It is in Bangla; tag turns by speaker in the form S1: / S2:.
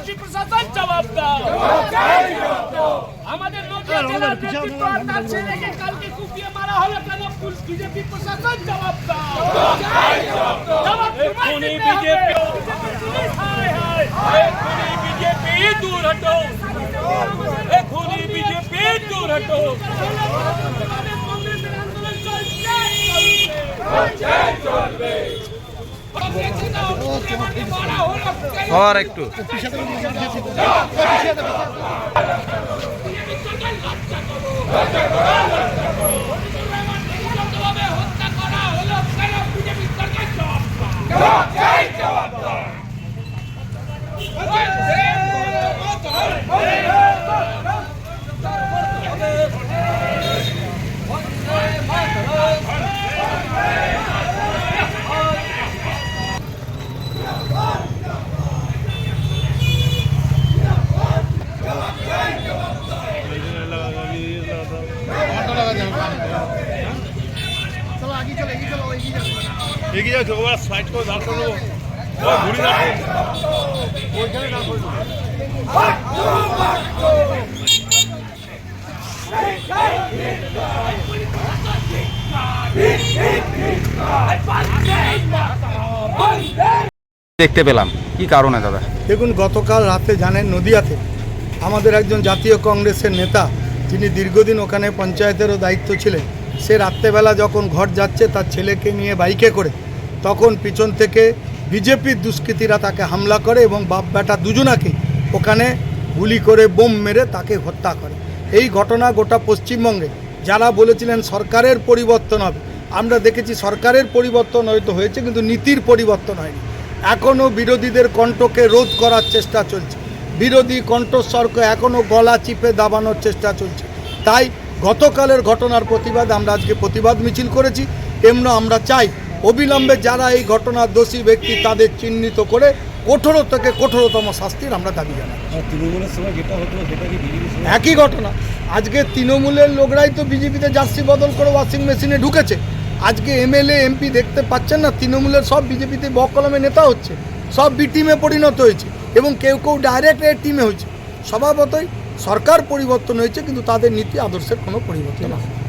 S1: বিজেপি প্রশাসন জবাব দাও। আমাদের নদিয়া জেলার নেতৃত্ব আর তার ছেলেকে কালকে কুপিয়ে মারা হলো কেন? বিজেপি প্রশাসন জবাব দাও। জবাব তোমায় দিতে হবে। পুলিশ হায় হায়, বিজেপি দূর হটো, এখনই বিজেপি দূর হটো। কংগ্রেসের আন্দোলন চলবে।
S2: আর একটু এগিয়ে যাও, ওরা সাইড করে দাঁড় করে দেবো, ঘুরি দাঁড় ওইখানে দাঁড় করে দেবো। দেখতে পেলাম কি কারণে দাদা?
S3: দেখুন, গতকাল রাতে জানেন নদিয়াতে আমাদের একজন জাতীয় কংগ্রেসের নেতা, যিনি দীর্ঘদিন ওখানে পঞ্চায়েতেরও দায়িত্ব ছিলেন, সে রাত্রেবেলা যখন ঘর যাচ্ছে তার ছেলেকে নিয়ে বাইকে করে, তখন পিছন থেকে বিজেপির দুষ্কৃতীরা তাকে হামলা করে এবং বাপ বেটা দুজনাকে ওখানে গুলি করে বোম মেরে তাকে হত্যা করে। এই ঘটনা গোটা পশ্চিমবঙ্গে যারা বলেছিলেন সরকারের পরিবর্তন হবে, আমরা দেখেছি সরকারের পরিবর্তন হয়তো হয়েছে কিন্তু নীতির পরিবর্তন হয়নি। এখনও বিরোধীদের কণ্ঠকে রোধ করার চেষ্টা চলছে, বিরোধী কণ্ঠস্বরকে এখনও গলা চিপে দাবানোর চেষ্টা চলছে। তাই গতকালের ঘটনার প্রতিবাদ আমরা আজকে প্রতিবাদ মিছিল করেছি। এমনি আমরা চাই অবিলম্বে যারা এই ঘটনার দোষী ব্যক্তি তাদের চিহ্নিত করে কঠোর থেকে কঠোরতম শাস্তির আমরা দাবি জানাই।
S4: তৃণমূলের সময় যেটা হতো সেটা কি বিজেপির সময়?
S3: একই ঘটনা। আজকে তৃণমূলের লোকরাই তো বিজেপিতে জার্সি বদল করে ওয়াশিং মেশিনে ঢুকেছে। আজকে এমএলএ এমপি দেখতে পাচ্ছেন না, তৃণমূলের সব বিজেপিতে বকলমে নেতা হচ্ছে, সব বি টিমে পরিণত হয়েছে এবং কেউ কেউ ডাইরেক্ট এ টিমে হয়েছে। স্বভাবতই সরকার পরিবর্তন হয়েছে কিন্তু তাদের নীতি আদর্শের কোনো পরিবর্তন হয়।